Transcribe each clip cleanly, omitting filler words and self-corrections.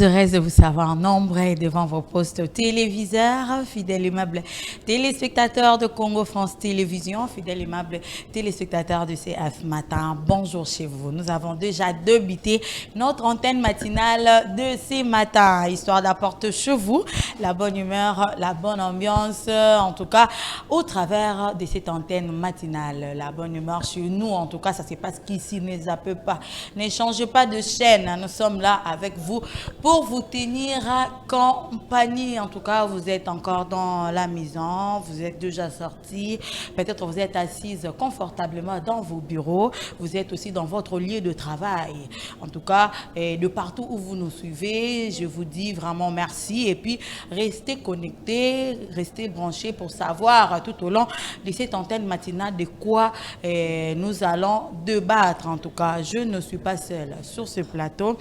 Heureuse de vous savoir nombreux devant vos postes téléviseurs, fidèles aimables téléspectateurs de Congo France Télévisions, fidèles aimables téléspectateurs de CF Matin. Bonjour chez vous. Nous avons déjà débuté notre antenne matinale de ce matin, histoire d'apporter chez vous la bonne humeur, la bonne ambiance, en tout cas au travers de cette antenne matinale. La bonne humeur chez nous, en tout cas, ça se passe qu'ici, ne zappez pas, ne changez pas de chaîne. Nous sommes là avec vous pour vous tenir compagnie. En tout cas, vous êtes encore dans la maison, vous êtes déjà sortis, peut-être vous êtes assises confortablement dans vos bureaux, vous êtes aussi dans votre lieu de travail. En tout cas, de partout où vous nous suivez, je vous dis vraiment merci et puis restez connectés, restez branchés pour savoir tout au long de cette antenne matinale de quoi nous allons débattre. En tout cas, je ne suis pas seule sur ce plateau.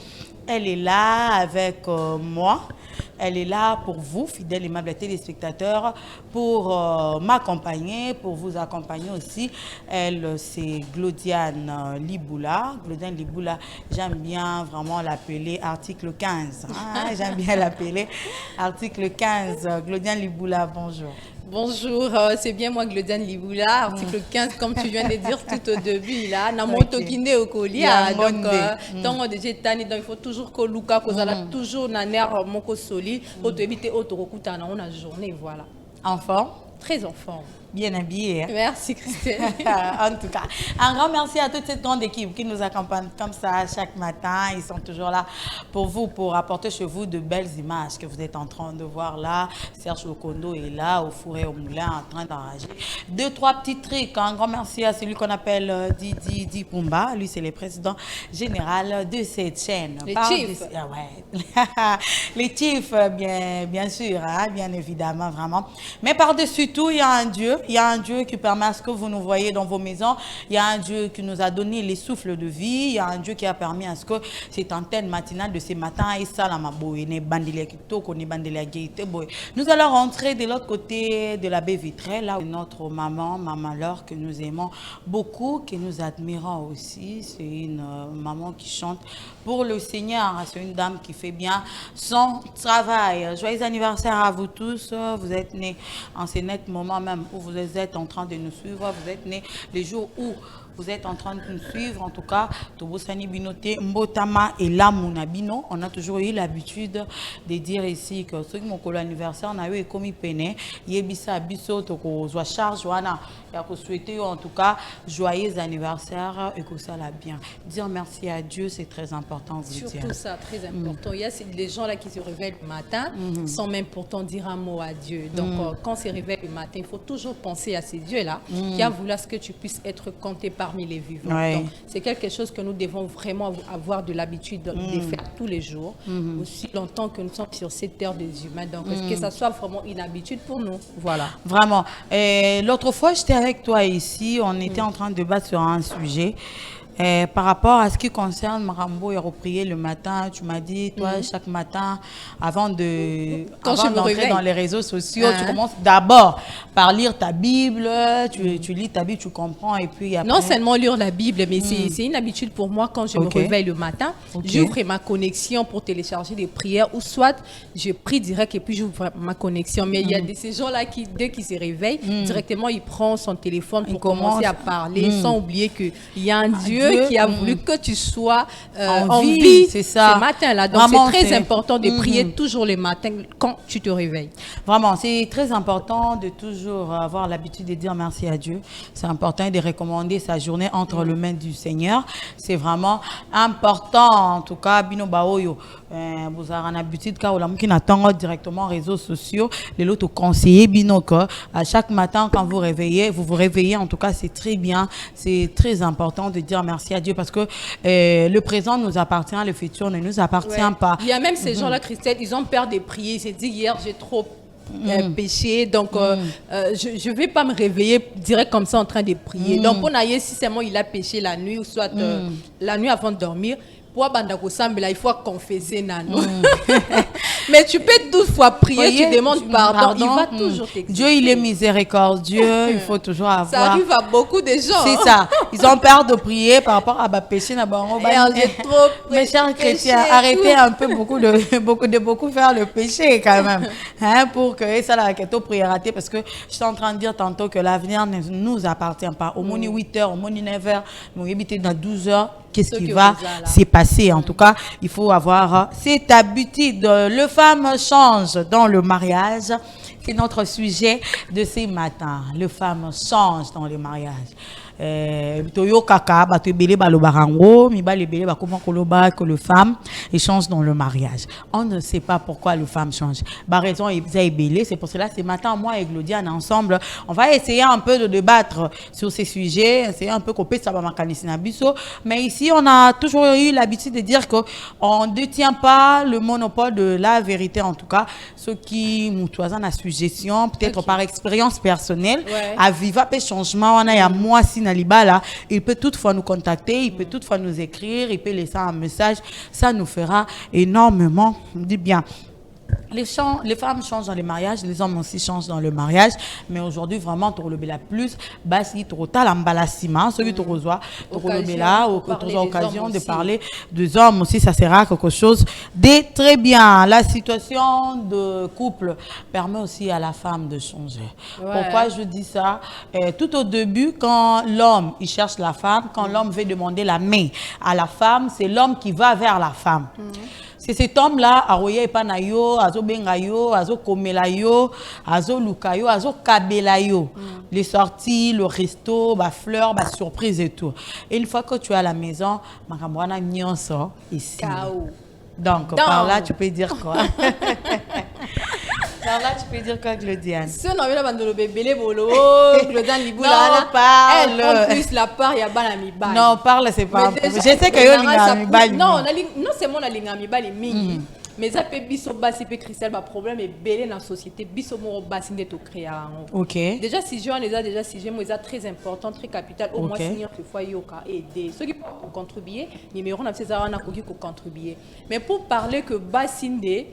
Elle est là avec moi. Elle est là pour vous, fidèles aimables téléspectateurs, pour m'accompagner, pour vous accompagner aussi. Elle, c'est Glodiane Liboula. Glodiane Liboula, j'aime bien vraiment l'appeler article 15. Hein? J'aime bien l'appeler article 15. Glodiane Liboula, bonjour. Bonjour, c'est bien moi Glodiane Liboula, article 15 comme tu viens de dire tout au début là, na moto kinde okolia donc tant déjà tani donc il faut toujours que Luka kozala toujours na nerf moko solide pour éviter auto rokuta na on a journée voilà. Enfant, très en forme. Bien habillé. Hein? Merci Christelle. En tout cas, un grand merci à toute cette grande équipe qui nous accompagne comme ça chaque matin. Ils sont toujours là pour vous, pour apporter chez vous de belles images que vous êtes en train de voir là. Serge Lokondo est là, au four et au moulin, en train d'enrager. Deux, trois petits trucs. Un grand merci à celui qu'on appelle Didi Pumba. Lui, c'est le président général de cette chaîne. Les chiefs. Ah ouais. Les chiefs, bien sûr, hein, bien évidemment, vraiment. Mais par-dessus tout, il y a un Dieu. Il y a un Dieu qui permet à ce que vous nous voyez dans vos maisons. Il y a un Dieu qui nous a donné les souffles de vie. Il y a un Dieu qui a permis à ce que cette antenne matinale de ce matin, nous allons rentrer de l'autre côté de la baie vitrée, là où notre maman Laure, que nous aimons beaucoup, que nous admirons aussi. C'est une maman qui chante pour le Seigneur. C'est une dame qui fait bien son travail. Joyeux anniversaire à vous tous. Vous êtes nés en ce net moment même où vous êtes en train de nous suivre. Vous êtes nés les jours où vous êtes en train de nous suivre. En tout cas, Tobosani Binote, Mbotama et Lamunabino. On a toujours eu l'habitude de dire ici que ceux qui m'ont collé l'anniversaire, on a eu comme peine. Yebisa Bisso, Toko, Zoa Charge, Joana. Et à souhaiter en tout cas joyeux anniversaire et que ça l'a bien. Dire merci à Dieu, c'est très important. Surtout ça, très important. Il y a les gens là qui se réveillent le matin sans même pourtant dire un mot à Dieu. Donc quand on se réveille le matin, il faut toujours penser à ces dieux-là qui a voulu à ce que tu puisses être compté parmi les vivants. Ouais. C'est quelque chose que nous devons vraiment avoir de l'habitude de faire tous les jours, aussi longtemps que nous sommes sur cette terre des humains. Donc que ça soit vraiment une habitude pour nous. Voilà. Vraiment. L'autre fois, j'étais avec toi ici, on était en train de débattre sur un sujet. Par rapport à ce qui concerne Marambo et reprier le matin, tu m'as dit, toi, chaque matin, avant d'entrer dans les réseaux sociaux, tu commences d'abord par lire ta Bible, tu lis ta Bible, tu comprends, et puis après... Non seulement lire la Bible, mais c'est une habitude pour moi quand je me réveille le matin. J'ouvre ma connexion pour télécharger des prières, ou soit je prie direct et puis j'ouvre ma connexion. Mais il y a ces gens-là qui, dès qu'ils se réveillent, directement, ils prennent son téléphone pour commencer à parler, sans oublier qu'il y a un Dieu Dieu qui a voulu que tu sois en vie ce matin-là. Donc c'est très important de prier toujours les matins quand tu te réveilles. Vraiment, c'est très important de toujours avoir l'habitude de dire merci à Dieu. C'est important de recommander sa journée entre les mains du Seigneur. C'est vraiment important. En tout cas, Bino Baoyo, vous avez l'habitude qui n'attend directement réseaux sociaux. Les autres conseillers Bino que à chaque matin quand vous vous réveillez. En tout cas, c'est très bien. C'est très important de dire merci à Dieu parce que le présent nous appartient, le futur ne nous appartient pas. Il y a même ces gens-là, Christelle, ils ont peur de prier. Ils se disent hier j'ai trop péché, donc je ne vais pas me réveiller direct comme ça en train de prier. Donc pour Naïe, si seulement il a péché la nuit ou soit la nuit avant de dormir, pour Bandako Sambela, il faut confesser Nano. Mais tu peux toutefois prier, tu demandes pardon, il va toujours t'exaucer. Dieu, il est miséricordieux, il faut toujours avoir. Ça arrive à beaucoup de gens. C'est ça. Ils ont peur de prier par rapport à ma péché. Mes chers chrétiens, arrêtez un peu beaucoup faire le péché quand même. Hein, pour que ça la question prière ratée parce que je suis en train de dire tantôt que l'avenir ne nous appartient pas. Au moins 8h, au moins 9h, nous habitons dans 12h. Qu'est-ce qui va se passer? En tout cas, il faut avoir cette habitude. Le femme change dans le mariage. C'est notre sujet de ce matin. Le femme change dans le mariage. Toyo kaka bato belé balobarango mi ba lebele ba comment koloba que le femme échange dans le mariage. On ne sait pas pourquoi le femme change. Ba raison est belé, c'est pour cela ce matin moi et Glodiane ensemble, on va essayer un peu de débattre sur ces sujets, essayer un peu couper ça ba makanisi na biso, mais ici on a toujours eu l'habitude de dire que on ne détient pas le monopole de la vérité, en tout cas ceux qui mutuazana la suggestion peut-être par expérience personnelle à vivre peu changement on a ya moi si Libala, il peut toutefois nous contacter, il peut toutefois nous écrire, il peut laisser un message. Ça nous fera énormément du bien. Les femmes changent dans les mariages, les hommes aussi changent dans le mariage, mais aujourd'hui vraiment tu le plus basi tu l'emballassement, celui tu reçois tu le occasion de parler des hommes aussi, ça sera quelque chose de très bien. La situation de couple permet aussi à la femme de changer. Pourquoi je dis ça? Tout au début, quand l'homme il cherche la femme, quand l'homme veut demander la main à la femme, c'est l'homme qui va vers la femme. C'est cet homme-là, Aroye Panayo, Azo Bengayo, Azo Komelayo, Azo Lukayo, Azo Kabelayo. Les sorties, le resto, la fleur, la surprise et tout. Et une fois que tu es à la maison, Makamwana Nyonso ici. Donc, par là, tu peux dire quoi? Alors là, tu peux dire quoi, Glodiane? Si on a vu la bande de bébé, Glodiane Liboula, elle prend plus la part, il y a pas la mi-balle. Non, parle, c'est pas. Je sais qu'il y a une mi-balle. Non, c'est mon la mi-balle, mais ça peut biso basi peut Christelle, le problème est belé dans la société, biso moro basi de créer. OK. Déjà si je les a déjà si j'ai moi très important, très capital au moins signer que fois yoka aider ceux qui peuvent contribuer, numéro na César na ko contribuer. Mais pour parler que basinde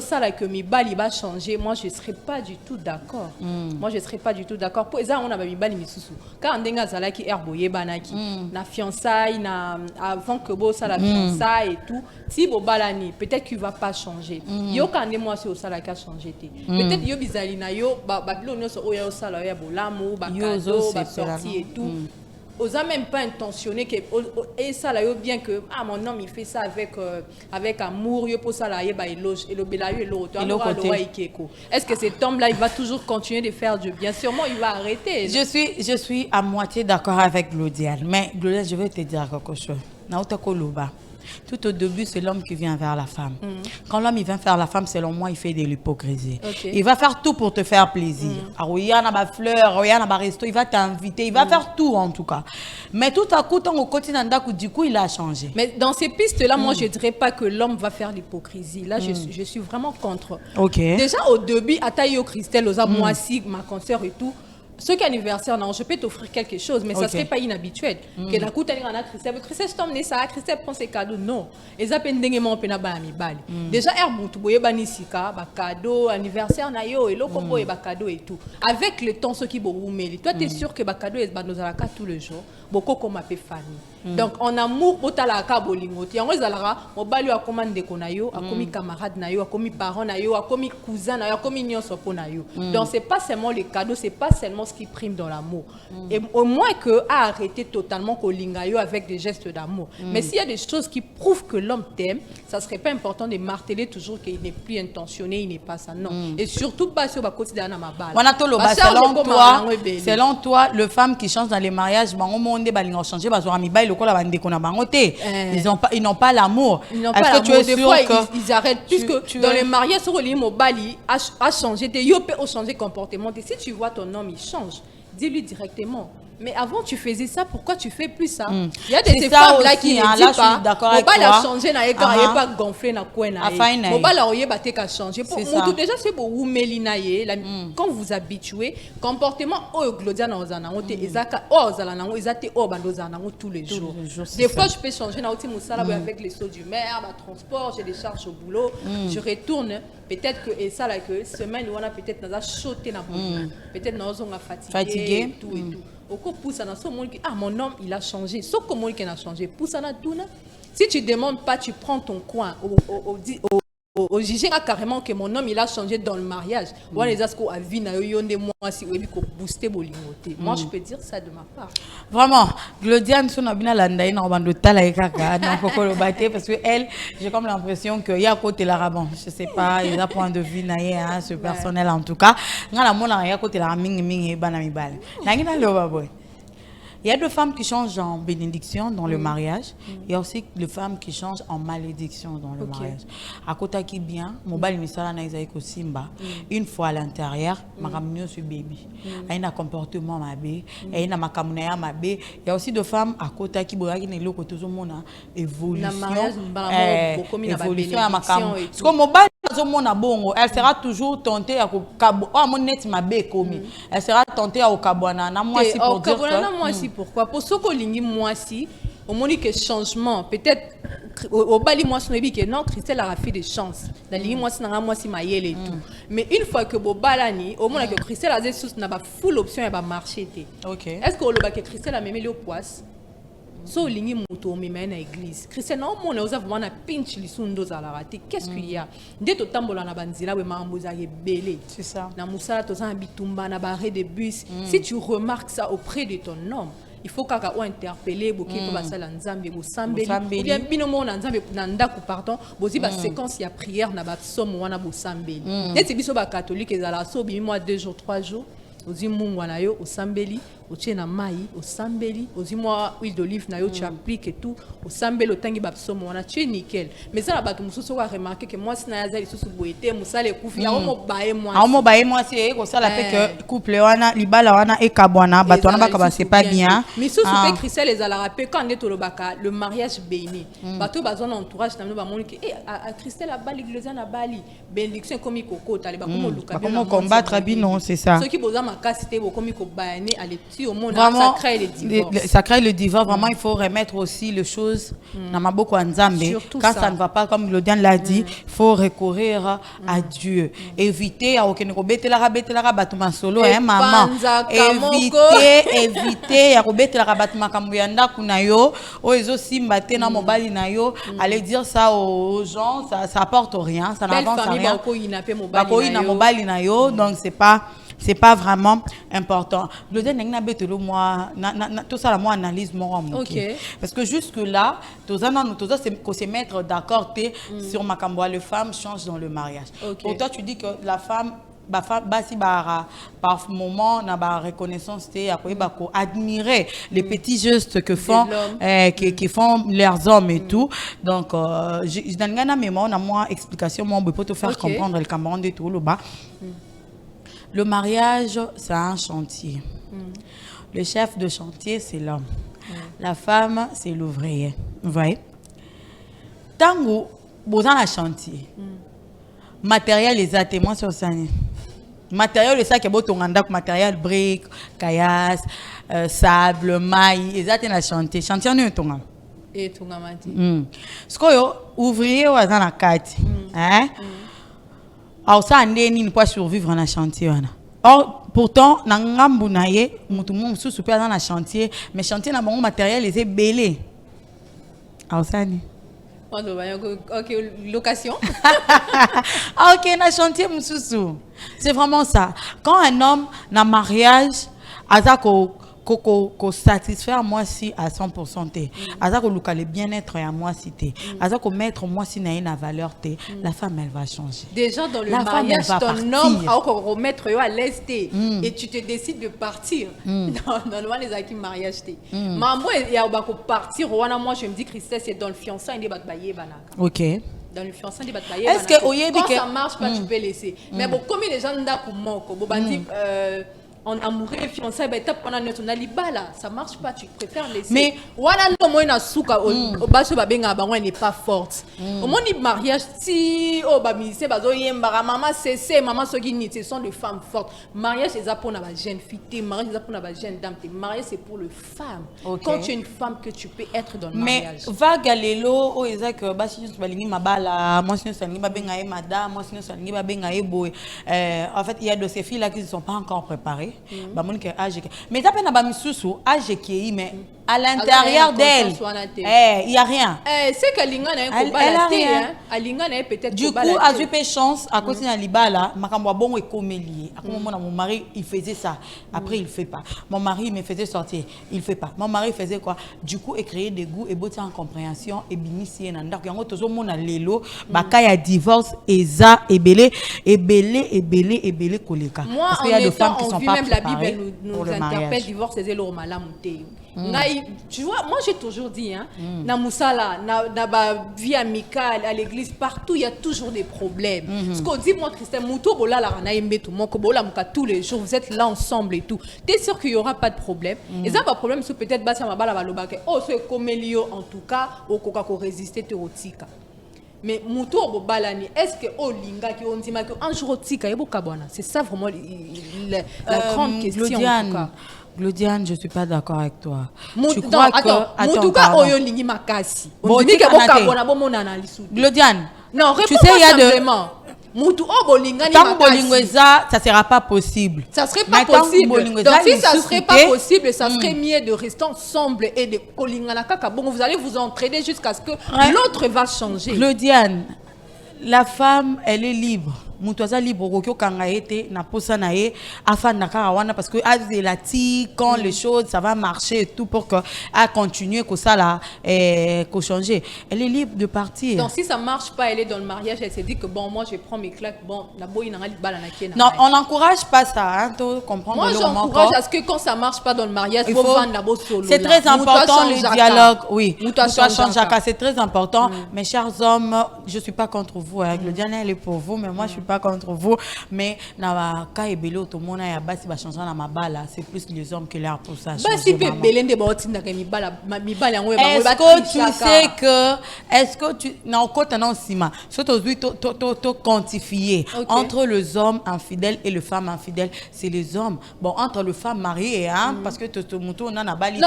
ça là que mi bali va changer, moi je serais pas du tout d'accord. Moi je serais pas du tout d'accord. Pour ça on a mi bali misusu. Quand ndenga zala ki herboye banaki na fiançailles na avant que bo ça la fiançailles et tout, si bo balani peut-être qu'il va pas changer. Yo quand moi c'est au sala qui a changé té. Peut-être yo bizali na yo ba bilo so oya au sala ya bolamo ba cadeau ba sortie et tout. Ils n'ont même pas intentionné que et ça là bien que mon homme il fait ça avec amour yo pour ça là éloge et le belayo et l'autre est-ce que cet homme là il va toujours continuer de faire du bien? Sûrement il va arrêter. Je suis à moitié d'accord avec Glodiane, mais Glodiane, je vais te dire quelque chose. Naota Koloba. Tout au début, c'est l'homme qui vient vers la femme. Quand l'homme il vient vers la femme, selon moi, il fait de l'hypocrisie. Il va faire tout pour te faire plaisir. Il y a des fleurs, il y a des restos, il va t'inviter, il va faire tout en tout cas. Mais tout à coup, au quotidien, du coup, il a changé. Mais dans ces pistes-là, moi, je ne dirais pas que l'homme va faire l'hypocrisie. Là, je suis vraiment contre. Déjà, au début, à Taïo Christelle, aux moi, ma concert et tout, ce qui est anniversaire, non, je peux t'offrir quelque chose, mais ça ne serait pas inhabituel. Que d'un coup, tu as Christelle, Christelle, je t'emmène ça, Christelle prend ses cadeaux. Non. Et ça, déjà, tu as cadeau, anniversaire, et cadeau et tout. Avec le temps, ce qui est toi, tu es sûr que cadeau est tous les jours, beaucoup comme ma famille. Donc, en amour, tu as la cabolingo. Tu as un commande de Konayo, a commis camarade nayo, a commis parent nayo, a commis cousin nayo, a commis nyon sopo nayo. Donc, c'est pas seulement les cadeaux, c'est pas seulement l'apparence qui prime dans l'amour. Et au moins que à arrêter totalement Kolingayo avec des gestes d'amour. Mais s'il y a des choses qui prouvent que l'homme t'aime, ça serait pas important de marteler toujours qu'il n'est plus intentionné, il n'est pas ça. Non. Et surtout pas sur côté de ma balle. Selon toi, le femme qui change dans les mariages, ils n'ont pas l'amour. Est-ce que tu es sûr que ils arrêtent puisque dans les mariages sur le Mobali a changé, il peut changer comportement. Et si tu vois ton homme il change, dis-lui directement. Mais avant tu faisais ça, pourquoi tu fais plus ça? Il y a des femmes là qui ne disent pas. Mobali a changé, n'a pas gonflé na quoi na. Mobali a oyé a changé. Pour déjà c'est pour vous melinaye. Quand vous habituez, comportement oh Glodia na ozana ote ezaka oh ozala na ezate oh bandozana tous les jours. Des fois je peux changer na oti musala avec les sauts d'humeur, le transport, j'ai des charges au boulot, je retourne. Peut-être que et ça là que semaine où on a peut-être dans a sauté na boulot. Peut-être nous on a fatigué tout et tout. Au coup pousse na so mon qui mon homme il a changé. Sauf comment il a changé. Pousse na tout na. Si tu demandes pas, tu prends ton coin au juger carrément que mon homme il a changé dans le mariage. Ou les asco a vie na yonde moi si webi ko booster bolingoté. Moi je peux dire ça de ma part. Vraiment, Glodiane son abina landai na bando tala ekaka na kokolo baté parce que elle, j'ai comme l'impression que y a côté la raban. Je sais pas, il a point de vue na hein, ce personnel en tout cas. Ngala mona y a côté la mingi bana mi bal. Na ngina le baboy. Il y a deux femmes qui changent en bénédiction dans le mariage. Il y a aussi les femmes qui changent en malédiction dans le mariage. À côté qui bien, mobile misala na isaiko simba. Une fois à l'intérieur, makamnyo sur baby. Elle a un comportement mabé, elle a makamnaya mabé. Il y a aussi deux femmes à côté qui boya qui ne lo koto zo mona évolution. Évolution à makam. Parce que mobile zo mona bongo, elle sera toujours tentée à ko kabo. Oh mon net mabé komi. Elle sera tentée à okabwana na moi si pour dire que pourquoi pour ce que lingi moi si au moment que changement peut-être au bali moi son que non Christelle a fait des chances dans lingi moi si na moi si mayele et tout mais une fois que bo balani au moment que Christelle a des sous na ba full option et ba marché OK est-ce que le ba que Christelle a même le poisse so lingi moto mena na église Christelle non mon oza vraiment na pinch lisundo za la raté qu'est-ce qu'il y a dès to tambola na banzila we mamboza ye belé c'est ça na musala to za bitumba na barré de bus si tu remarques ça auprès de ton homme il faut kaka ou interpeller boki ko basala nzambe bo sambeli ou bien binomo na nzambe na ndaku pardon bozi ba séquence ya prière na ba somme wana bo sambeli neti biso ba catholique ezala so bi moi 2 jours 3 jours ozi mungu na yo o sambeli o tchena mai o sambeli ozi moi huile d'olive na yo tu appliques et tout o sambeli o tangi ba somme wana tu es nickel mais ça la bato mususu wa remarquer que moi sina yazali susu boete musale kufi ya mo bae moi c'est ko sala fait que couple wana libala wana e kabwana bato wana ba c'est pas bien mais susu pe Christelle les ala rappel quand neto lo baka le mariage béni bato bazona entourage na no ba moni que a Christelle a bali Glodiane na bali bénédiction comme ikoko tali ba comme luka comment combattre binon c'est ça ceux qui boza makasité bo comme ikobane aller au monde ça crée le divorce. Ça crée le divorce. Vraiment, il faut remettre aussi les choses dans ma boko nzambe. Quand ça ne va pas, comme Glodiane l'a dit, il faut recourir à Dieu. Éviter à aucun robete la batuma solo hein maman. Éviter à robete la batuma kamuyanda kunayo. Oezo simbate na mobali nayo. Aller dire ça aux gens, ça apporte rien, ça n'avance rien. Bako ina mobali nayo, donc c'est pas vraiment important. Glodiane n'a betelo moi tout ça la moi analyse moi parce que jusque là tous se mettre d'accord sur makambo les femmes changent dans le mariage. Pour toi tu dis que la femme par moment na ba reconnaissance admirer les petits gestes que font qui font leurs hommes et tout donc je dans mémoire na moi explication moi pour te faire comprendre le camarade de tout le bas. Le mariage, c'est un chantier. Le chef de chantier, c'est l'homme. La femme, c'est l'ouvrier. Vous voyez? Tango, vous avez un chantier. Matériel, les témoins sur ça. Matériel, c'est ça qui est beau, matériel, briques, caillasse, sable, maille, les un chantier. Chantier, on est un et tout le monde. Ce que ouvrier, vous avez un carte. Alors ça ne peut pas survivre dans le chantier. Or pourtant na ngambu na ye mutu mu susu pe dans le chantier mais chantier na bon matériel les est belé. Alors ça ni. OK location. OK na chantier mususu. C'est vraiment ça. Quand un homme na mariage azako ko satisfaire moi si à 100% té azako luka le bien-être à moi si té azako mettre moi si na une valeur té la femme elle va changer déjà dans le la mariage ton homme a encore remettre à l'aise té et tu te décides de partir dans le les acquis mariage té maman il y a ba ko partir wana moi je me dis Christelle c'est dans le fiançailles des batbaye banaka OK dans le fiançailles des batbaye est-ce que quand ça marche pas tu peux laisser mais bon comme les gens ndako moko bo bandi en amoureux fiançailles bah étape pendant notre libala ça marche pas tu préfères laisser mais voilà le moins na souka au baso ba benga ba n'est pas forte au moins ni mariage si oh ba mi c'est bazo yemba maman c'est maman soki ni ce sont des femmes fortes mariage c'est ça pour na ba jeune fille mariage c'est ça pour na ba jeune dame mariage c'est pour le femme quand tu es une femme que tu peux être dans le mariage mais va galelo o ezak ba si tu balingi mabala moi si tu ba benga madame moi si tu ba benga boy en fait il y a de ces filles là qui ne sont pas encore préparées mais ça peine à bamisusu âge qui mais à l'intérieur d'elle il y a rien c'est que lingana est peut-être du coup a eu peu chance à cause na libala makambo bon et comelier à mon mari il faisait ça après il fait pas mon mari me faisait sortir il fait pas mon mari faisait quoi du coup et créer des goûts et beauté en compréhension et binisi na ndako yango tozo mona lelo baka ya divorce eza ebele koleka parce qu'il y a des femmes qui sont pas préparées. La Bible nous interpelle divorce c'est le malamuté. Tu vois, moi j'ai toujours dit na musala na ba vie amicale à l'église partout il y a toujours des problèmes. Ce qu'on dit moi Christelle muto bola la na yembe tout mon ko bola muka tous les jours vous êtes là ensemble et tout. Tu es sûr qu'il y aura pas de problème. Et ça pas problème c'est peut-être basa mabala baloba que oh c'est comme Elio en tout cas au coca ko résister terotika. Mais muto bobalani est-ce que olinga qui on dit que un jour tika eboka bwana c'est ça vraiment la grande question en tout cas. Glodiane, je suis pas d'accord avec toi. Tu crois que mutuka oyo lingi makasi. On dit que boka bwana bomona na lisu. Glodiane. Non, tu sais il y a de mutu obolingani makasi. Ça sera pas possible. Ça serait pas possible. Donc si ça serait pas possible, ça serait mieux de rester ensemble et de kolingana kaka. Bon, vous allez vous entraider jusqu'à ce que l'autre va changer. Glodiane, la femme, elle est libre. Mutoza libre kokyo kanga été na posa na ye afin nakara wana parce que azélati quand les choses ça va marcher et tout pour que à continuer que ça là que changer elle est libre de partir. Donc si ça marche pas elle est dans le mariage elle s'est dit que bon moi je prends mes claques bon la boy na bala na kena. Non on n'encourage pas ça hein tu comprends. Moi j'encourage à ce que quand ça marche pas dans le mariage il faut vendre la bosse solo. C'est très important le dialogue oui. C'est très important mes chers hommes je suis pas contre vous hein Glodiane elle est pour vous mais moi je suis pas contre vous mais na ka ebelo to mona ya basi ba changer na mabala c'est plus les hommes que leur pour ça basi pe belende ba otinda ka mibala yango ba est-ce que tu sais que est-ce que tu na okota na sima surtout to quantifier entre les hommes infidèles et les femmes infidèles c'est les hommes bon entre les femmes mariées hein parce que to muto on a balité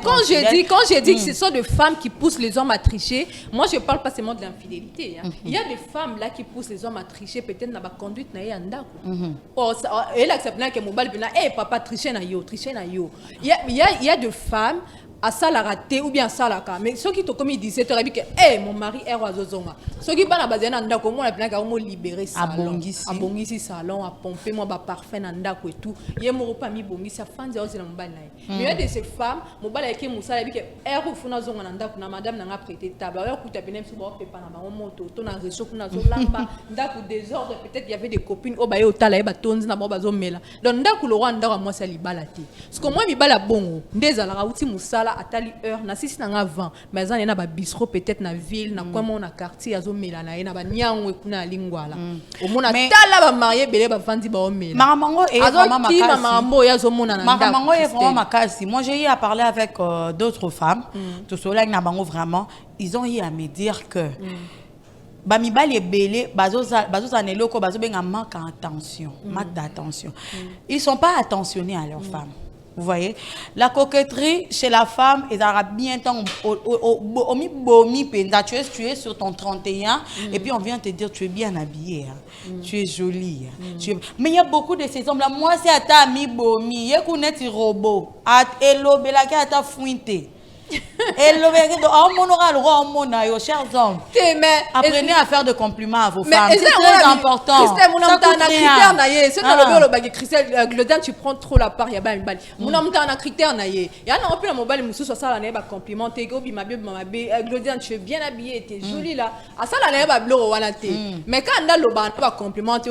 quand j'ai dit que ce sont des femmes qui poussent les hommes à tricher moi je parle pas seulement de l'infidélité il y a des femmes là qui poussent les hommes à tricher peut-être na ba conduite na ya ndako elle accepte na que mobile bina papa tricher na yo il y a de femmes à ça la raté ou bien ça la ka mais ceux qui te comme il disait tu dit que mon mari est oisozonga ceux qui ba na bazena ndako moi la plan ka mo libérer salon abongisi salon a pomper moi ba parfum na ndako et tout ye mo pas mi bongisi afandi aussi na mobile na mais il y a de ces femmes mobile qui musala bi que funa zonga na ndako na madame na prêter table alors kuta benem so ba pepa na ba moto to na réseau kuna zo lamba ndako désordre peut-être il y avait des copines au ba yo tala ba tonzi na ba zo mela donc ndako le roi ndako moi ça libala te parce que moi mi bala bongo ndeza la uti musala atali heure na sisi na avant mais ça y a ba bistrot peut-être na ville na quoi mon na quartier azo mela na na ba nyango kuna lingwala au mona tala ba marié belé ba vandi ba mela maramango et vraiment makasi marambo ya zo mona na maramango est vraiment makasi moi j'ai eu à parler avec d'autres femmes tout cela na bango vraiment ils ont eu à me dire que ba mibali ebele bazo zaneloko bazo benga manque d'attention manque d'attention ils sont pas attentionnés à leurs femmes. Vous voyez, la coquetterie chez la femme, ils aura bien temps tu es sur ton 31 et puis on vient te dire tu es bien habillée, tu es jolie. Mais il y a beaucoup de ces hommes là. Moi c'est à ta mi bomi, il y a un robot, à elo belaka à ta fouinte. Et le chers hommes, apprenez à faire de compliments à vos femmes. C'est très important. Christelle, Glodiane, tu prends trop la part. Il y a pas une balle. Mon homme, tu as un critère. Il y a un peu de mobile, mais ça, ça, là, compliment. Glodiane, tu es bien habillée, tu es jolie là. À ça, là, mais quand on a le ban, compliment, tu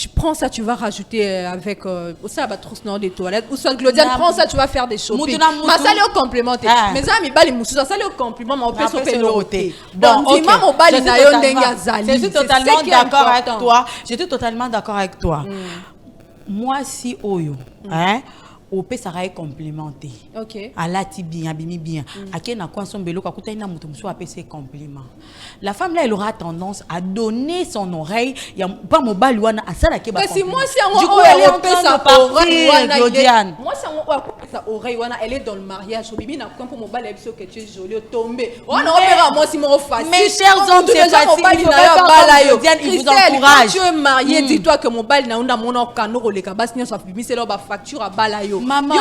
prends ça, tu vas rajouter avec ça, va trop de toilettes. Ou soit Glodiane, prends ça, tu vas faire des shopping. Mais ça, le compliment. Mes amis, bali moussousa, ça le compliment, mais on peut se faire l'ôter. Donc, dis-moi, mon bali na yon denga zali. Je suis totalement d'accord avec toi. J'étais totalement d'accord avec toi. Moi, si Oyo, hein, au peut s'arrêter complimenter. Ok. À la bien, bien. À qui n'a quoi son bélo, à côté n'a mouton soit ses compliments. La femme là, elle aura tendance à donner son oreille. Il y a pas mon balouana à ça là qui va. Si moi si du coup, elle est en train de partir, Glodiane. Moi si sa oreille, elle est dans le mariage. Bibi n'a quoi pour mon bal que tu es jolie, tombé. On verra moi si mon facile. Mes chers hommes, c'est facile. Glodiane, il vous encourage. Tu es marié, dis-toi que mon bal n'a mon canot les cabas, sinon ça bibi c'est leur facture à balayo. Maman,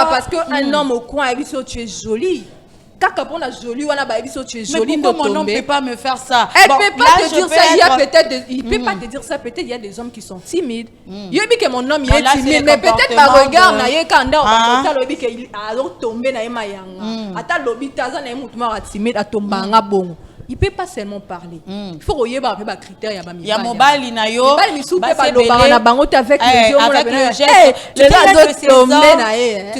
parce qu'un homme au coin, tu es jolie. Quand on a jolie, on a tu es jolie. Mais pourquoi mon homme ne peut pas me faire ça? Elle ne peut pas te dire ça. Il peut pas te dire ça. Peut-être il y a des hommes qui sont timides. Il dit que mon homme il est timide, mais peut-être par regard, quand on il a tombé dans ma yanga. Ata lobi taza na mutu timide a tomba nga bongo. Il ne peut pas seulement parler. Il faut qu'il y ait des critères. Il y a mon bali na yo. Avec le geste. Tu sais,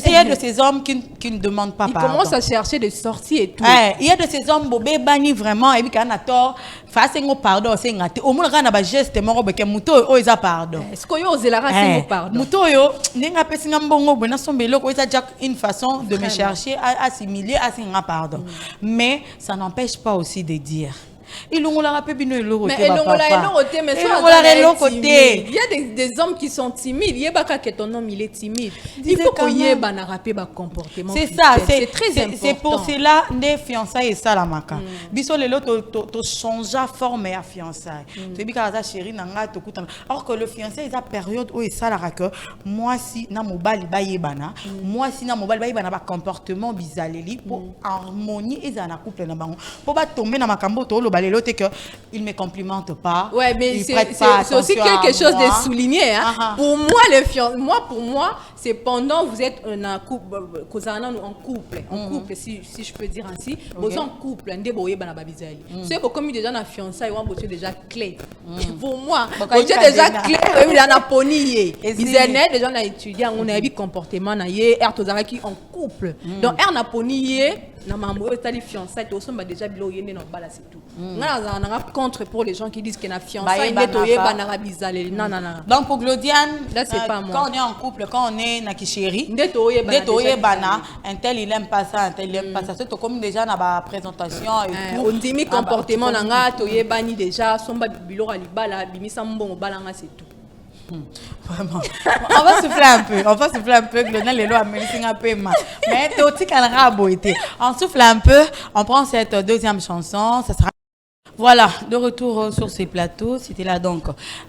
il y a de ces hommes qui ne demandent pas pardon. Ils commencent à chercher des sorties et tout. Il y a de ces hommes bobé bani vraiment et puis quand on a tort, face à pardon, c'est ngate. Au moins quand on a geste moro beke muto o isa pardon. Est-ce que yo zela race pardon? Muto yo ninga pesi ngambongo bona sombelo ko isa jack une façon de me chercher à assimiler à singa pardon. Mais ça n'empêche pas aussi de dire. Il y a des hommes qui sont timides. Il y a que ton homme il est timide. Il faut qu'il y ait un comportement. C'est ça, c'est très important. C'est pour cela les fiançailles et ça la maka. Biso lelo to changer forme à fiançailles. Tu dis que chérie nanga to kuta. Or que le fiançailles est à période où il ça la que moi si na mobali ba yebana, moi si na mobali ba yebana ba comportement bizaleli pour harmonie et za na couple na bango. Pour pas tomber na makambo to lo que il me complimente pas. Ouais, mais c'est aussi quelque chose de souligné. Hein. Pour moi, pour moi, c'est pendant vous êtes en couple, en couple, si je peux dire ainsi, vous en couple, c'est comme déjà dans fiançailles, vous êtes déjà clé. Pour moi, vous êtes déjà clé, vous êtes en pony. Vous êtes déjà en étudiant, on a vu comportement, qui en couple. Donc, on a pony. Na mambo tali fiançailles to somba déjà bilo yende na bala c'est tout ngana contre pour les gens qui disent que na fiançailles neto yeba na bizaleli non. Donc pour Glodiane là c'est pas moi quand on est en couple quand on est na kisheri neto yeba na un tel il aime pas ça un tel il aime pas ça c'est comme déjà na ba présentation et tout on dit mi comportement nanga to yeba ni déjà somba bilo alibala bimisa mbongo balanga c'est tout. Vraiment. On va souffler un peu, Glodiane les lois un peu mal. Mais on souffle un peu, on prend cette deuxième chanson, ça sera voilà, de retour sur ces plateaux, c'était là donc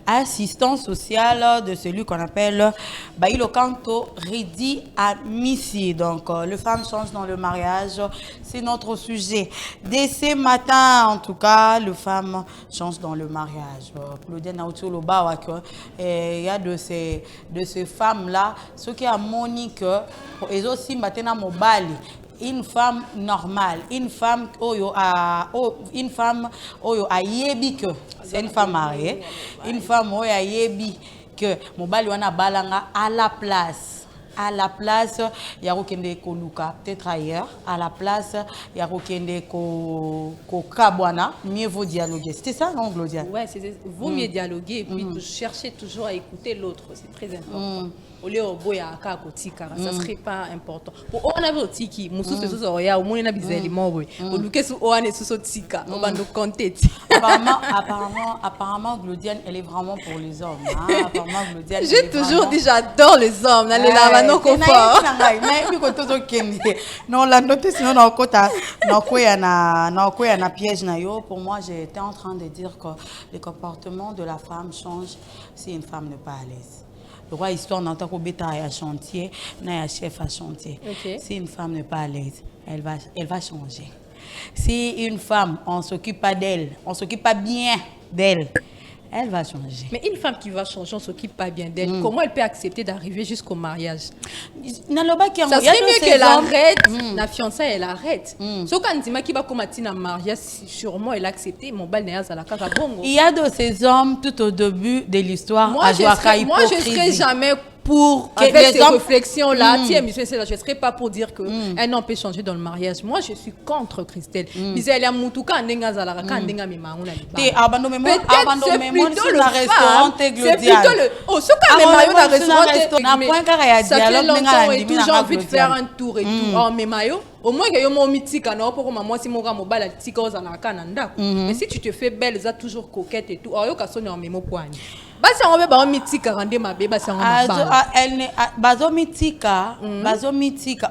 assistant social de celui qu'on appelle Bailo Kanto Ridi Amissi. Donc les femmes changent dans le mariage, c'est notre sujet. Dès ce matin, en tout cas, les femmes changent dans le mariage. Il y a de ces femmes-là, ce qui a Monique, et aussi maintenant Mobali. Une femme normale, une femme oyo a yebi que c'est une femme mariée, une femme oyo a yebi que mobali wana balanga à la place ya rokende ko luka peut-être ailleurs à la place ya rokende ko kabwana mieux vaut dialoguer. C'était ça non Glodiane? Ouais, vaut mieux dialoguer et puis chercher toujours à écouter l'autre, c'est très important. Au lieu ça serait pas important. Pour on avait aussi qui musu ce soya au moins na bizeli moro. Au luke su o ane su tika on va nous compter. Apparemment Glodiane elle est vraiment pour les hommes apparemment Glodiane j'ai toujours dit j'adore les hommes les là non confort mais puis quand on kende non la note sinon na kota na piège na yo. Pour moi j'étais en train de dire que le comportement de la femme change si une femme n'est pas à l'aise. le roi histoire n'entend qu'au bétail à chantier, n'a un chef à chantier. Si une femme n'est pas à l'aise, elle va changer. Si une femme, on s'occupe pas d'elle, on s'occupe pas bien d'elle, elle va changer. Mais une femme qui va changer, on ne s'occupe pas bien d'elle. Comment elle peut accepter d'arriver jusqu'au mariage? Ça serait mieux qu'elle arrête. La fiançaille, elle arrête. Sauf quand Ndima qui va commencer un mariage, sûrement elle a accepté. Il y a de ces hommes tout au début de l'histoire. Moi, je ne serai jamais pour avec ces réflexions-là. Je ne serai pas pour dire qu'un homme peut changer dans le mariage. Moi, je suis contre Christelle. Mais elle a mon tout cas, peut-être c'est plutôt le femme. C'est plutôt le... Oh, ce qu'on est maillot dans le restaurant, ça fait longtemps et tout, j'ai envie de faire un tour et tout. Oh, mais maillot, au moins, il y a un mitika, non, pour moi, si mon gars mobile a tika aux anakanda. Mais si tu te fais belle, ça toujours coquette et tout. Oh, yo, kaso ne en mémo point. Basi on veut ba mitika rendre ma bébé, basi on va. Elle ne bazo mitika,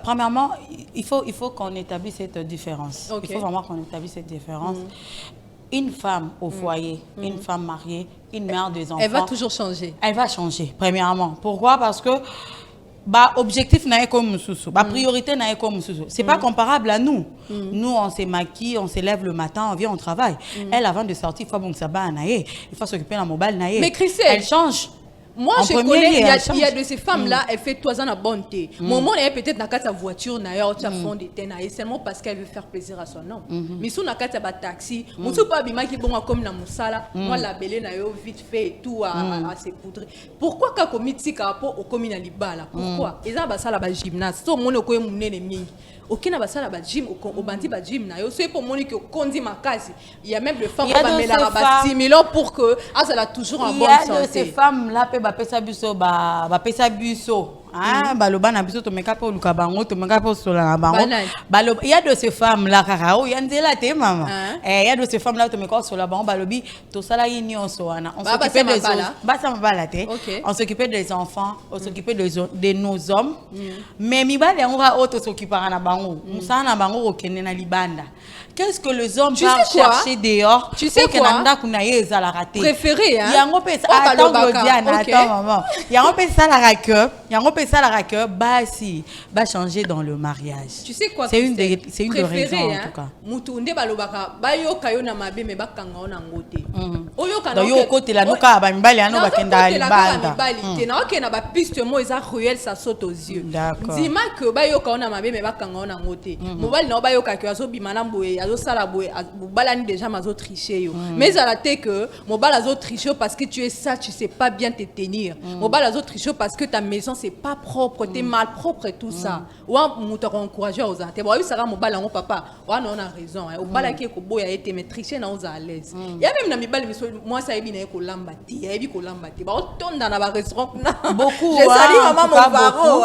premièrement, il faut qu'on établisse cette différence. Il faut vraiment qu'on établisse cette différence. Une femme au foyer, une femme mariée, une mère des enfants. Elle va toujours changer. Elle va changer, premièrement. Pourquoi? Parce que objectif n'a comme Moussoussou, priorité n'a comme Moussoussou. C'est pas comparable à nous. Nous, on se maquille, on se lève le matin, on vient, on travaille. Elle, avant de sortir, il faut il faut s'occuper de la mobile. Mais Christelle, elle change. Moi, je connais, il y a de ces femmes-là, elle fait 3 ans à bonté. Maman, elle est peut-être dans sa voiture, elle fond de seulement parce qu'elle veut faire plaisir à son homme. Mais si on a un taxi, on ne peut pas qui bon comme la moussala, moi la belle n'a vite fait et tout à se poudrer. Pourquoi quand on met par rapport au commun à l'ibala? Pourquoi? Ils ont ça la gymnase. So mon ko mon ennemi. Ok na basala ba gym au bandi ba gym na yo c'est pour monique au kondi makasi. Il y a même des femmes qui va mettre la stimulant pour que ça a toujours en bonne santé. Il y a de ces femmes là pe ba pesa biso ah baloba na biso to meka po luka bango to meka po sola na bango baloba il y a de ces femmes là karao ya nzela te mama il y a de ces femmes là to meka sola bango balobi to sala yini onso wana on s'occupait des on s'occupait des enfants on s'occupait de nos hommes mais mibale yango auto s'occupera na bango musana na bango okende na libanda. Qu'est-ce que les hommes partent chercher dehors? Tu sais quoi? Préféré, hein? Yango pesa attends maman. Yango pesa la raqueur, basi va changer dans le mariage. Tu sais quoi? C'est une des raisons en tout cas. Mutunde balobaka bayo kayo na mabe me bakanga ona ngote. Oyo kana yo côté la noka ba mibali ano bakenda libanda. Na ok na ba piste mo eza cruel ça saute aux yeux. Dima que bayo kayo na mabe me bakanga ona ngote. Mobali na bayo kayo azo bimana mboye azo sala boye balani déjà mazo tricher yo. Mais à la té que mobali azo tricher parce que tu es ça, tu sais pas bien te tenir. Mobali azo tricher parce que ta maison c'est pas propre, t'es mal propre et tout ça. Ou on t'a encouragé aux athées. Bon, oui, ça va mon bal en papa. Ouais, non, on a raison. Au bal qui est beau, il a été maîtrisé, on est à l'aise. Il y a même dans mes balles, moi ça est bien avec Olambati, il y a bien Olambati. Bah, on tourne dans la restaurant. Beaucoup. Je salue maman mon paro.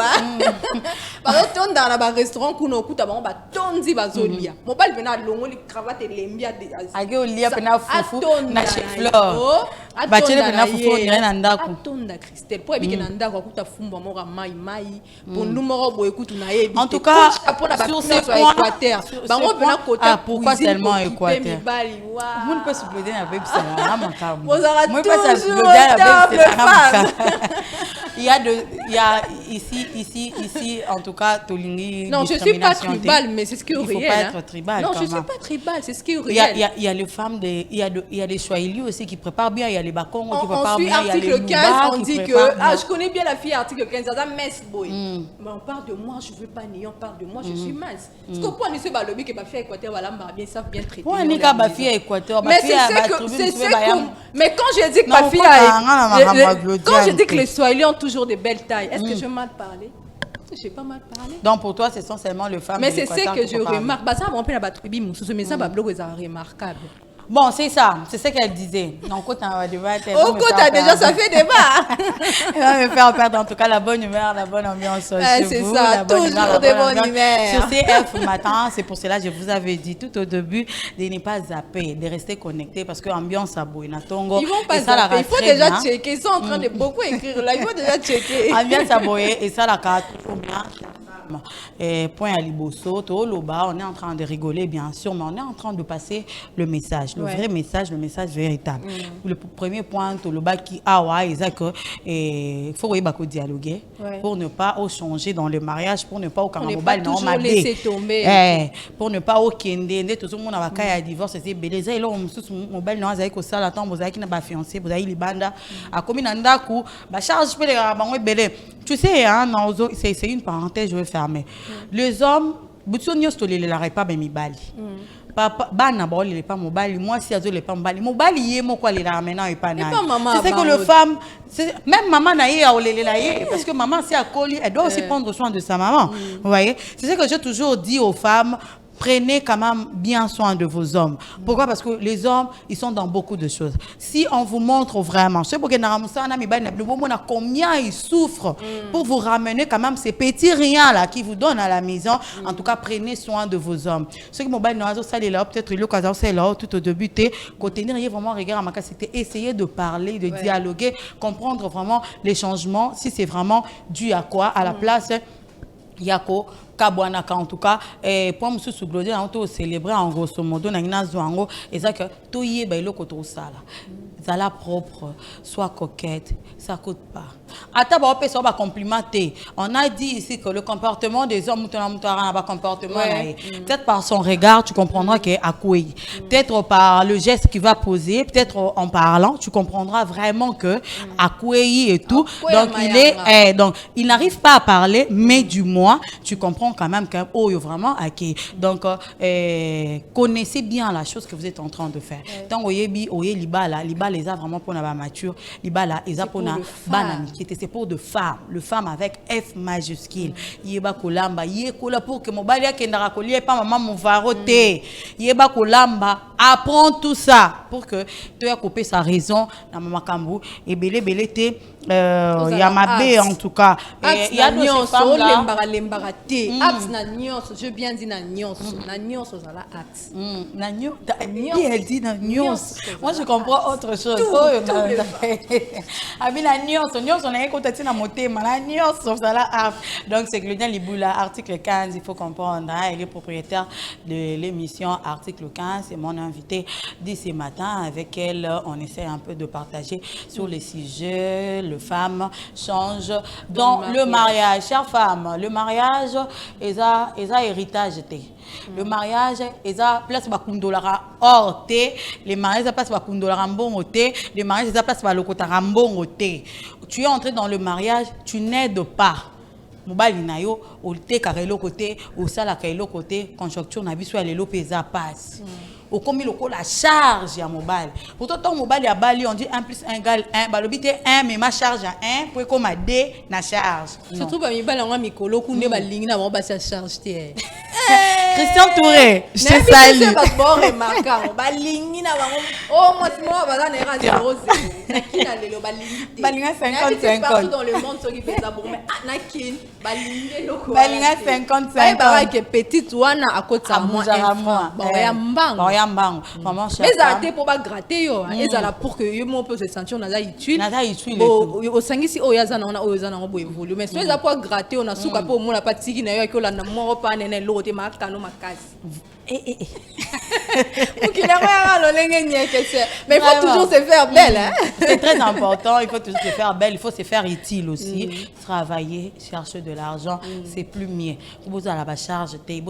Bah, on tourne dans la restaurant qu'on a coûté, bah, tourne dit bazolia. Mon bal venait à l'ongo, les cravates et les mbia. Agi olia pena fufu na chifleur. Bachele pena fufu ni rien andako. Atonda Christelle. Pour éviter n'andako, akuta fumba mora mai. En tout cas, sur ces points, pourquoi tellement Équateur? Vous ne pouvez se plaider avec ça. Il y a ici, en tout cas, Tolingi. Non, je ne suis pas tribal, mais c'est ce qui est réel. Il ne faut pas être tribal. Non, je ne suis pas tribal, c'est ce qui est réel. Il y a les femmes, il y a les Swahili aussi qui préparent bien, il y a les Bakongos qui préparent bien. Article 15, on dit que. Ah, je connais bien la fille, article 15, ça mince boy. Mais on parle de moi, je ne veux pas ni on parle de moi, je suis mince. Parce que pour nous, c'est lobby que ma fille Équateur, voilà, bien ça bien traité. Pour nous, ma fille Équateur, mais mais quand je dis que ma fille a. Quand je dis que les Swahili ont toujours de belles tailles, est-ce que je vais mal parler? Je n'ai pas mal parlé. Donc pour toi, c'est essentiellement le femme. Mais c'est ce que je remarque. Ça va un la tribu, mais ça va bloquer, c'est remarquable. Bon, c'est ça, c'est ce qu'elle disait. Donc, quand on va débat, déjà, ça fait débat. Elle va me faire perdre en tout cas la bonne humeur, la bonne ambiance. C'est ça, toujours de bonne humeur. Sur CF matin, c'est pour cela que je vous avais dit tout au début de ne pas zapper, de rester connecté parce que l'ambiance a beau. Ils vont pas zapper, il faut déjà checker. Ils sont en train de beaucoup écrire là, il faut déjà checker. Ambiance a beau et ça la carte trop bien. point à Liboso, Toloba, on est en train de rigoler bien sûr, mais on est en train de passer le message, le vrai message, le message véritable. Le premier point, Toloba qui il faut dialoguer pour ne pas changer dans le mariage, pour ne pas toujours laisser tomber. Pour ne pas au kende, tout le monde a un divorce, c'est beleza, et là on se mobile non avec ça la temps vous avez qui n'a pas fiancé, vous avez libanda a commis nandaku, ba charge peut les rabango belé. Tu sais hein, c'est une parenthèse je vais fermer. Les hommes Butsunyo stolé la repa ba mibali. Papa bana ba il est pas mobile, moi si azo le pas mobile. Mobile yé mo quoi les ramenant et pas na. C'est que le femme même maman na yé a olé la yé parce que maman si a collé elle doit aussi prendre soin de sa maman. Vous voyez? C'est ce que j'ai toujours dit aux femmes. Prenez quand même bien soin de vos hommes. Pourquoi? Parce que les hommes, ils sont dans beaucoup de choses. Si on vous montre vraiment, je sais pas combien ils souffrent pour vous ramener quand même ces petits riens là qui vous donnent à la maison. En tout cas, prenez soin de vos hommes. Ce que mobile noise ça là peut-être le cas c'est là tout au début côté vraiment regarder ma c'était essayer de parler, de dialoguer, comprendre vraiment les changements. Si c'est vraiment dû à quoi, à la place Yako Kabwanaka en tout cas pour monsieur Souglodé on to célébrer en grosso modo na ngina zwango ezaka to yeba eloko to sala zala propre soit coquette ça coûte pas ata ba opesa ba complimenter on a dit ici que le comportement des hommes mutana ba comportement peut-être par son regard tu comprendras que akouyi peut-être par le geste qu'il va poser peut-être en parlant tu comprendras vraiment que akouyi et tout donc il est donc il n'arrive pas à parler mais du moins tu comprends quand même qu'un vraiment acquis. Donc connaissez bien la chose que vous êtes en train de faire. Tant libala les a vraiment pour la mature, libala les a pour la banane qui était c'est pour de femmes, le femme avec F majuscule. Yeba kolamba, yekola pour que mon bali a kendara kolié pas maman mon varoté. Yeba kolamba apprends tout ça pour que tu aies coupé sa raison dans maman Kambu et belé te Yamabe en tout cas. Il y a des femmes là. Na nyonso, je bien dit na nyonso, na nyonso ça la axe. Na nyonso, elle dit na nyonso. Moi je comprends autre chose. Abi na nyonso, nyonso na écoute na motema, na nyonso ça la axe. Donc c'est Claudien Liboula, article 15, il faut comprendre, hein, elle est propriétaire de l'émission article 15, c'est mon invité d'ici matin avec elle on essaie un peu de partager sur les sujets, le femme change dans le mariage. Chère femme, le mariage eza héritage té. Le mariage eza place bakundolara or té, le mariage eza place bakundolara mbongo té, le mariage eza place balokotara mbongo té. Tu es entré dans le mariage, tu n'aides pas. Mobali na yo o té karelo côté, o sala karelo côté, conjoncture na biso ya lelo pesa passe. Au comme la charge à mobile. Pourtant, ton mobile à Bali, on dit 1 plus 1 égale 1. Balobité 1, mais ma charge à 1, pour comme à 2, na charge. Surtout, bah, mi bala, on a mi kolo, koune, bah, ligne, na, on va sa charge, Christian Touré, je te salue. C'est pas bon, remarquable. Bah, ligne, na, oh, moi, c'est moi, bah, là, n'est pas 0, 0. Qui n'a le balingi? Balinga 50-50. Partout dans le monde, ceux qui font ça, bon, mais, ah, nakin, balingi, loko. Balinga 50-50. Bah, que petite, ouana, à côté de moi, bah, ya mbang. Vraiment cher. Mais ça a pour pas gratter yo, et ça là pour que yo mon peut se sentir on a utile. Au sangisi o yazana on a o yazana on peut évoluer. Mais si ça pour gratter on a souka pour mon la partie qui na yo que la mo pas nene l'autre ma tano ma case. Mais il faut toujours se faire belle. Hein? C'est très important, il faut toujours se faire belle, il faut se faire utile aussi. Travailler, chercher de l'argent, c'est plus mieux. Vous avez la charge, c'est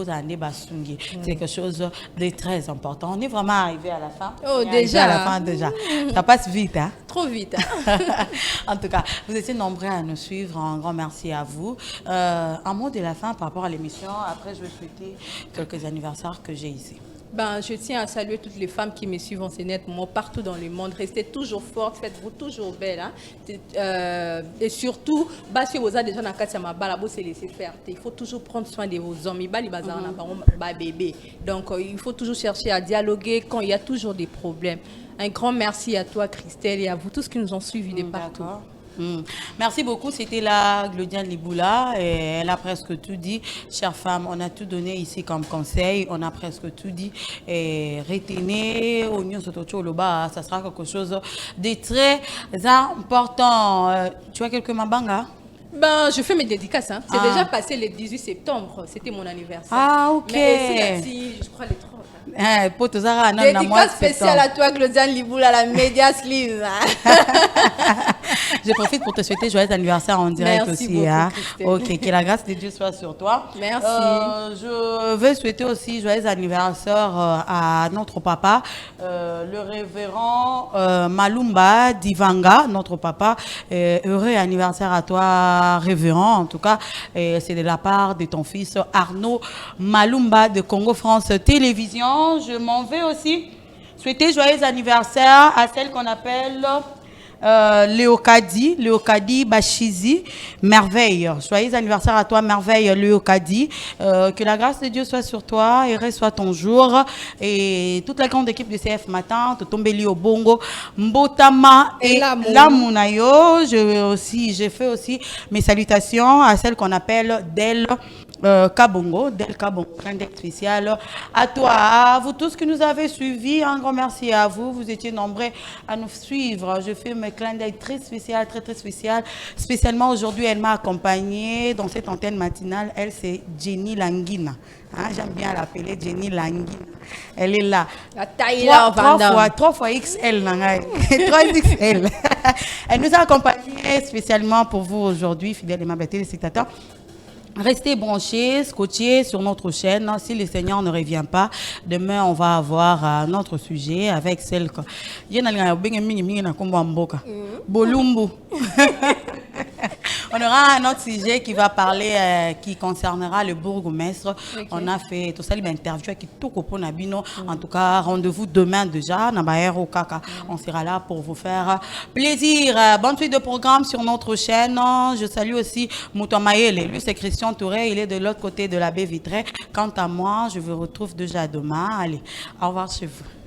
quelque chose de très important. On est vraiment arrivé à la fin. Oh, déjà. À la fin, déjà. Ça passe vite, hein? Trop vite. En tout cas, vous étiez nombreux à nous suivre. Un grand merci à vous. Un mot de la fin par rapport à l'émission. Après, je vais souhaiter quelques anniversaires que j'ai ici. Ben, je tiens à saluer toutes les femmes qui me suivent en CNET, partout dans le monde. Restez toujours fortes, faites-vous toujours belles. Hein? Et surtout, si vous avez déjà dans le vous se laisser faire. Il faut toujours prendre soin de vos hommes. Bébé. Donc, il faut toujours chercher à dialoguer quand il y a toujours des problèmes. Un grand merci à toi, Christelle, et à vous tous qui nous ont suivis de partout. Merci beaucoup, c'était la Claudien Liboula et elle a presque tout dit. Chère femme, on a tout donné ici comme conseil, on a presque tout dit. Et retenez, ça sera quelque chose de très important. Tu as quelques mabanga? Ben, je fais mes dédicaces. Hein. C'est déjà passé le 18 septembre. C'était mon anniversaire. Ah, ok. Mais aussi, je crois, les 30. Dédicace spéciale à toi, Claudiane Liboula, la Média Sleeve. Je profite pour te souhaiter joyeux anniversaire en direct. Merci aussi. Beaucoup, Hein. Ok, que la grâce de Dieu soit sur toi. Merci. Je veux souhaiter aussi joyeux anniversaire à notre papa, le révérend Malumba Divanga, notre papa. Heureux anniversaire à toi, révérend. En tout cas, c'est de la part de ton fils Arnaud Malumba de Congo France Télévision. Je m'en vais aussi souhaiter joyeux anniversaire à celle qu'on appelle Léocadie Bachizi, Merveille. Joyeux anniversaire à toi, Merveille Léocadie. Que la grâce de Dieu soit sur toi et soit ton jour. Et toute la grande équipe de CF Matin, Totombeli Obongo, Mbotama et Lamunayo. J'ai fait aussi mes salutations à celle qu'on appelle Del Kabongo, Del Kabongo, un deck spécial à toi, à vous tous qui nous avez suivis, un grand merci à vous, vous étiez nombreux à nous suivre. Je fais mes clins d'œil très spécial, très spécial. Spécialement aujourd'hui, elle m'a accompagnée dans cette antenne matinale. Elle, c'est Jenny Languina. Hein, j'aime bien l'appeler Jenny Languina. Elle est là. La taille là, 3 fois XL. 3 XL. Elle nous a accompagnés spécialement pour vous aujourd'hui, fidèles et téléspectateurs. Restez branchés, scotchés sur notre chaîne. Si le Seigneur ne revient pas, demain on va avoir un autre sujet avec celle que... Bolumbu. On aura un autre sujet qui va parler, qui concernera le bourgmestre. Okay. On a fait tout ça, une interview avec Toko Nabino. En tout cas, rendez-vous demain déjà. On sera là pour vous faire plaisir. Bonne suite de programme sur notre chaîne. Je salue aussi Moutamaele. Lui, c'est Christian Touré. Il est de l'autre côté de la baie vitrée. Quant à moi, je vous retrouve déjà demain. Allez, au revoir chez vous.